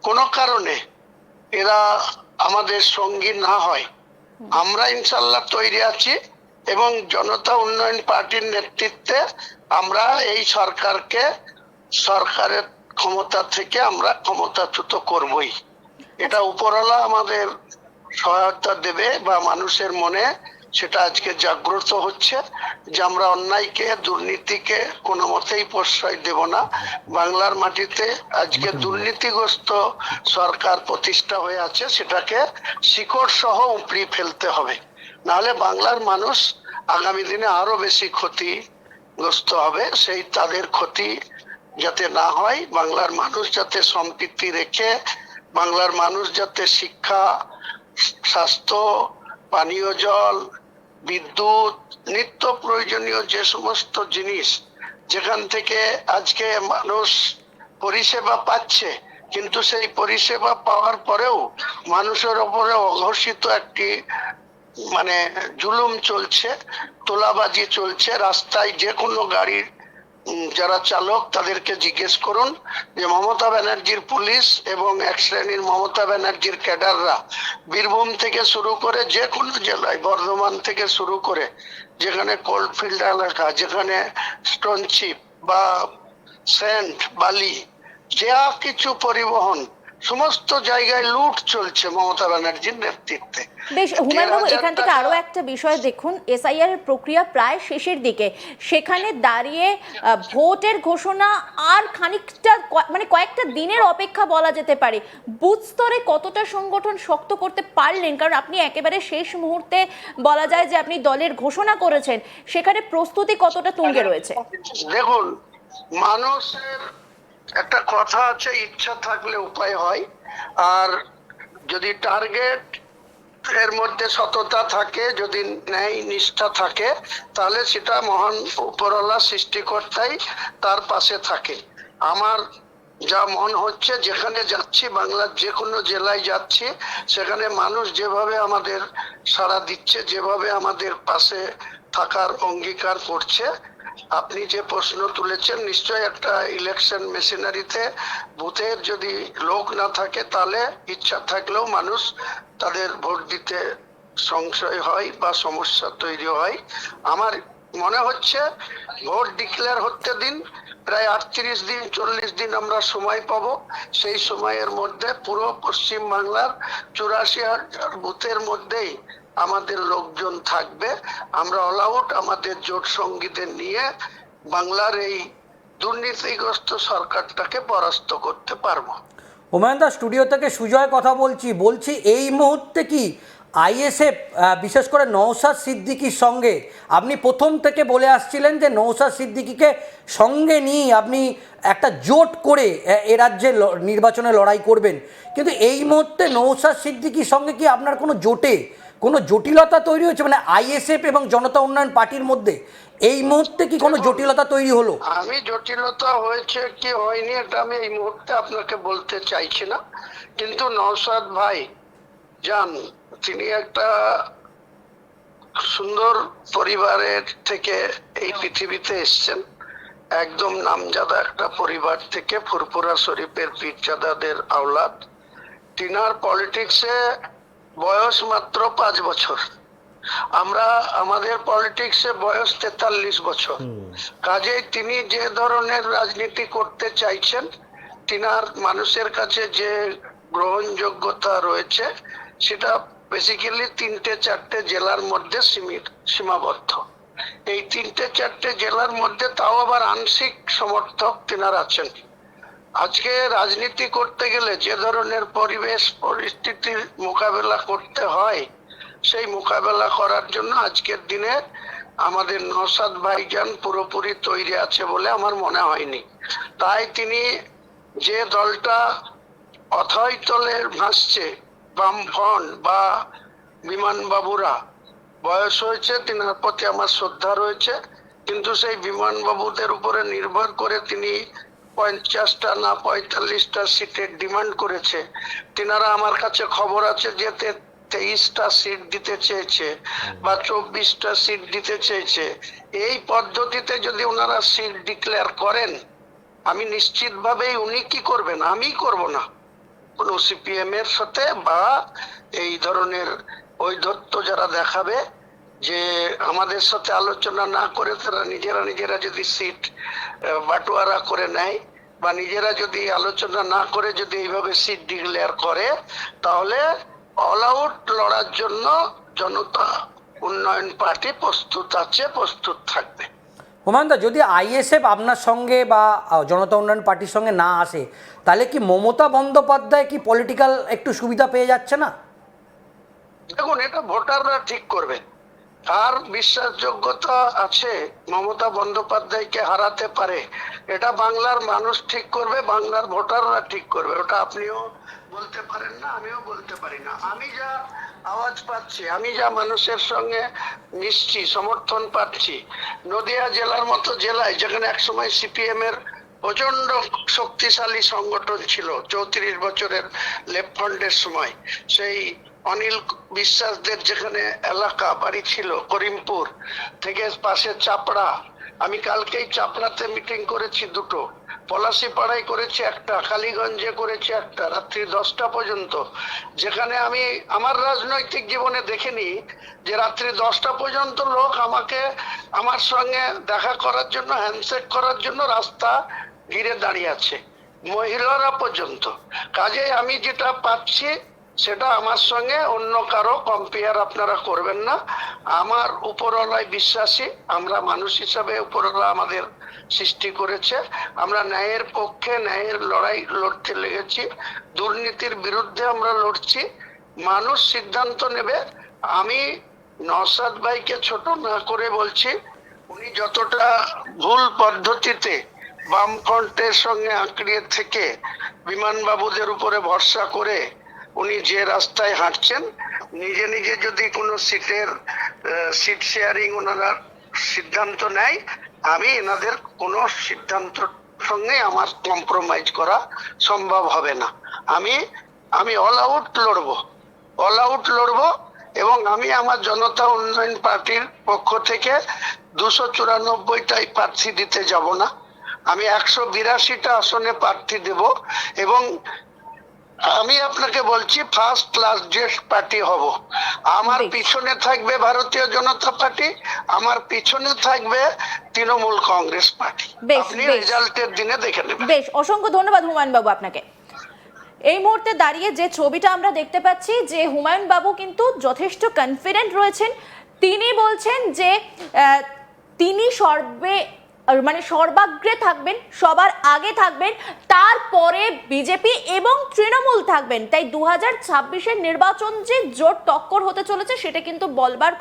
কোনো কারণে এরা আমাদের সঙ্গী না হয়, আমরা ইনশাল্লাহ তৈরি আছি এবং জনতা উন্নয়ন পার্টির নেতৃত্বে আমরা এই সরকারের ক্ষমতা থেকে আমরা ক্ষমতাচ্যুত করবই। এটা উপরওয়ালা আমাদের সহায়তা দেবে বা মানুষের মনে সেটা আজকে জাগ্রত হচ্ছে যে আমরা অন্যায়কে, দুর্নীতিকে কোনো মতেই প্রশ্রয় দেব না। বাংলার মাটিতে আজকে দুর্নীতিগ্রস্ত সরকার প্রতিষ্ঠা হয়ে আছে, সেটাকে শিকড় সহ উপড়িয়ে ফেলতে হবে, নাহলে বাংলার মানুষ আগামী দিনে আরো বেশি ক্ষতিগ্রস্ত হবে। সেই তাদের ক্ষতি যাতে না হয়, বাংলার মানুষ যাতে সম্পৃক্তি রেখে, বাংলার মানুষ যাতে শিক্ষা, স্বাস্থ্য, পানীয় জল, বিদ্যুৎ, নিত্য প্রয়োজনীয় যে সমস্ত জিনিস যেখান থেকে আজকে মানুষ পরিষেবা পাচ্ছে, কিন্তু সেই পরিষেবা পাওয়ার পরেও মানুষের ওপরে অঘোষিত একটি জুলুম চলছে, তোলাবাজি চলছে। রাস্তায় যে কোনো গাড়ির যারা চালক তাদেরকে জিজ্ঞেস করুন যে মমতা ব্যানার্জির পুলিশ এবং এক শ্রেণীর মমতা ব্যানার্জির ক্যাডাররা বীরভূম থেকে শুরু করে যে কোনো জেলায়, বর্ধমান থেকে শুরু করে যেখানে কোলফিল্ড এলাকা, যেখানে স্টোন চিপ বা স্যান্ড, বালি, যা কিছু পরিবহন, সমস্ত জায়গায় লুট চলছে মমতা ব্যানার্জির নেতৃত্বে। বেশ, হুমায়ুন বাবু, এখান থেকে আরো একটা বিষয় দেখুন, এসআইআর এর প্রক্রিয়া প্রায় শেষের দিকে, সেখানে দাঁড়িয়ে ভোটের ঘোষণা আর খানিকটা কয়েকটা দিনের অপেক্ষা বলা যেতে পারে। বুথ স্তরে কতটা সংগঠন শক্ত করতে পারলেন? কারণ আপনি একেবারে শেষ মুহূর্তে বলা যায় যে আপনি দলের ঘোষণা করেছেন, সেখানে প্রস্তুতি কতটা তুঙ্গে রয়েছে? দেখুন, মানুষের একটা কথা আছে, ইচ্ছা থাকলে উপায় হয়। আর যদি টার্গেট এর মধ্যে সততা থাকে, যদি ন্যায় নিষ্ঠা থাকে, তাহলে সেটা মহান উপরওয়ালা সৃষ্টিকর্তাই তার পাশে থাকে। আমার যা মন হচ্ছে, যেখানে যাচ্ছি, বাংলার যে কোনো জেলায় যাচ্ছি, সেখানে মানুষ যেভাবে আমাদের সাড়া দিচ্ছে, যেভাবে আমাদের পাশে থাকার অঙ্গীকার করছে। আপনি যে প্রশ্ন তুলেছেন, নিশ্চয় একটা ইলেকশন মেশিনারিতে বুথের যদি লোক না থাকে, তাহলে ইচ্ছা থাকলেও মানুষ তাদের ভোট দিতে সংশয় হয় বা সমস্যা তৈরি হয়। আমার মনে হচ্ছে ভোট ডিক্লেয়ার হতে দিন, প্রায় 38 দিন 40 দিন আমরা সময় পাবো। সেই সময়ের মধ্যে পুরো পশ্চিম বাংলার 84,000 বুথের মধ্যেই আমাদের লোকজন থাকবে। আমরা অল আউট আমাদের জোট সঙ্গীদের নিয়ে বাংলার এই দুর্নীতিগ্রস্ত সরকারটাকে পরাস্ত করতে পারবো। হুমায়ুন দা, স্টুডিও থেকে সুজয় কথা বলছি এই মুহূর্তে কি আইএসএফ, বিশেষ করে নওশাদ সিদ্দিকীর সঙ্গে, আপনি প্রথম থেকে বলে আসছিলেন যে নওশাদ সিদ্দিকীকে সঙ্গে নিয়ে আপনি একটা জোট করে এ রাজ্যে নির্বাচনে লড়াই করবেন, কিন্তু এই মুহূর্তে নওশাদ সিদ্দিকীর সঙ্গে কি আপনার কোনো জোটে কোনো জটিলতা তৈরি হয়েছে? আইএসএফ এবং জনতা উন্নয়ন পার্টির মধ্যে এই মুহূর্তে কি কোনো জটিলতা তৈরি হলো? আমি জটিলতা হয়েছে কি হয়নি এটা আমি এই মুহূর্তে আপনাকে বলতে চাইছি না, কিন্তু নওশাদ ভাই যান, তিনি একটা সুন্দর পরিবারের থেকে এই পৃথিবীতে এসছেন, একদম নামজাদা একটা পরিবার থেকে, ফুরফুরা শরীফের পীরজাদাদের আওলাদ। তিনার পলিটিক্সে বয়স মাত্র 5 বছর, আমাদের পলিটিক্সে বয়স 43 বছর। কাজেই তিনি যে ধরনের রাজনীতি করতে চাইছেন, তিনার মানুষের কাছে যে গ্রহণযোগ্যতা রয়েছে, সেটা বেসিক্যালি 3-4টে জেলার মধ্যে সীমাবদ্ধ। এই 3-4টে জেলার মধ্যে তাও আবার আংশিক সমর্থক তিনার আছেন। আজকে রাজনীতি করতে গেলে যে ধরনের পরিবেশ পরিস্থিতির মোকাবেলা করতে হয়, সেই মোকাবেলা করার জন্য আজকের দিনে আমাদের নওশাদ ভাইজান পুরোপুরি তৈরি আছে বলে আমার মনে হয়নি। তাই তিনি যে দলটা অথৈ তলে ভাসছে, বামফ্রন্ট বা বিমান বাবুরা, বয়স হয়েছে, তিনার প্রতি আমার শ্রদ্ধা রয়েছে, কিন্তু সেই বিমান বাবুদের উপরে নির্ভর করে তিনি 50টা না 45টা সিটের ডিমান্ড করেছে। তিনারা আমার কাছে খবর আছে যে 23টা সিট দিতে চেয়েছে বা 24টা সিট দিতে চেয়েছে। এই পদ্ধতিতে যদি ওনারা সিট ডিক্লেয়ার করেন, আমি নিশ্চিতভাবেই, উনি কি করবেন, আমি করব না, কোনো সিপিএম এর সাথে বা এই ধরনের ঔদ্ধত্য যারা দেখাবে যে আমাদের সাথে আলোচনা না করে তারা নিজেরা যদি সিট বাটোয়ারা করে নেয় বা নিজেরা যদি আলোচনা না করে যদি এইভাবে সিট ডিক্লেয়ার করে, তাহলে অল আউট লড়ার জন্য জনতা উন্নয়ন পার্টি প্রস্তুত আছে, প্রস্তুত থাকবে। হুমায়ুন দা, যদি আইএসএফ আপনার সঙ্গে বা জনতা উন্নয়ন পার্টির সঙ্গে না আসে, তাহলে কি মমতা বন্দ্যোপাধ্যায় কি পলিটিক্যাল একটু সুবিধা পেয়ে যাচ্ছে না? দেখুন, এটা ভোটাররা ঠিক করবে কার বিশ্বাসযোগ্যতা আছে মমতা বন্দ্যোপাধ্যায়কে হারাতে পারে, এটা বাংলার মানুষ ঠিক করবে, বাংলার ভোটাররা ঠিক করবে। ওটা আপনিও বলতে পারেন না, আমিও বলতে পারি না। আমি যা আওয়াজ পাচ্ছি, আমি যা মানুষের সঙ্গে মিশছি, সমর্থন পাচ্ছি, নদিয়া জেলার মতো জেলায় যেখানে একসময় সিপিএম এর প্রচন্ড শক্তিশালী সংগঠন ছিল 34 বছরের লেফট ফ্রন্টের সময়, সেই অনিল বিশ্বাসদের যেখানে এলাকা বাড়ি ছিল করিমপুর থেকে পাশে চাপড়া, আমি কালকেই চাপড়াতে মিটিং করেছি দুটো, পলাশিপাড়ায় করেছি একটা, কালীগঞ্জে করেছি একটা, রাত্রি 10টা পর্যন্ত, যেখানে আমি আমার রাজনৈতিক জীবনে দেখিনি যে রাত্রি 10টা পর্যন্ত লোক আমাকে আমার সঙ্গে দেখা করার জন্য, হ্যান্ডশেক করার জন্য রাস্তা ঘিরে দাঁড়িয়ে আছে, মহিলারা পর্যন্ত। কাজে আমি যেটা পাচ্ছি সেটা আমার সঙ্গে অন্য কারো কম্পেয়ার আপনারা করবেন না। আমার উপরওয়ালায় বিশ্বাসী, আমরা মানুষ হিসাবে উপরওয়ালা আমাদের সৃষ্টি করেছে, আমরা ন্যায়ের পক্ষে ন্যায়ের লড়াই লড়তে লেগেছি, দুর্নীতির বিরুদ্ধে আমরা লড়ছি, মানুষ সিদ্ধান্ত নেবে। আমি নওশাদ ভাইকে ছোট না করে বলছি, উনি যতটা ভুল পদ্ধতিতে বামফ্রন্টের সঙ্গে আঁকড়িয়ে থেকে বিমানবাবুদের উপরে ভরসা করে উনি যে রাস্তায় হাঁটছেন, নিজে নিজে যদি কোনো সিট শেয়ারিং ওনারা সিদ্ধান্ত নেয়, আমি এনাদের কোনো সিদ্ধান্ত সঙ্গে আমার কম্প্রোমাইজ করা সম্ভব হবে না। আমি অল আউট লড়বো এবং আমি আমার জনতা উন্নয়ন পার্টির পক্ষ থেকে 294টাই প্রার্থী দিতে যাব না, আমি 182টা আসনে প্রার্থী দেব এবং আমি আপনাকে বলছি ফার্স্ট ক্লাস জেস্ট পার্টি হব। আমার পিছনে থাকবে ভারতীয় জনতা পার্টি, আমার পিছনে থাকবে তৃণমূল কংগ্রেস পার্টি। আপনি রেজাল্টের দিনে দেখে নেবেন। বেশ, অসংখ্য ধন্যবাদ হুমায়ুন বাবু আপনাকে। এই মুহূর্তে দাঁড়িয়ে যে ছবিটা আমরা দেখতে পাচ্ছি যে হুমায়ুন বাবু কিন্তু যথেষ্ট কনফিডেন্ট রয়েছেন। তিনি বলছেন যে তিনি সর্বাগ্রে থাকবেন, সবার আগে থাকবেন, তারপরে বিজেপি এবং তৃণমূল থাকবেন। তাই 2026-এর নির্বাচন যে জোর টক্কর হতে চলেছে সেটা কিন্তু বলবার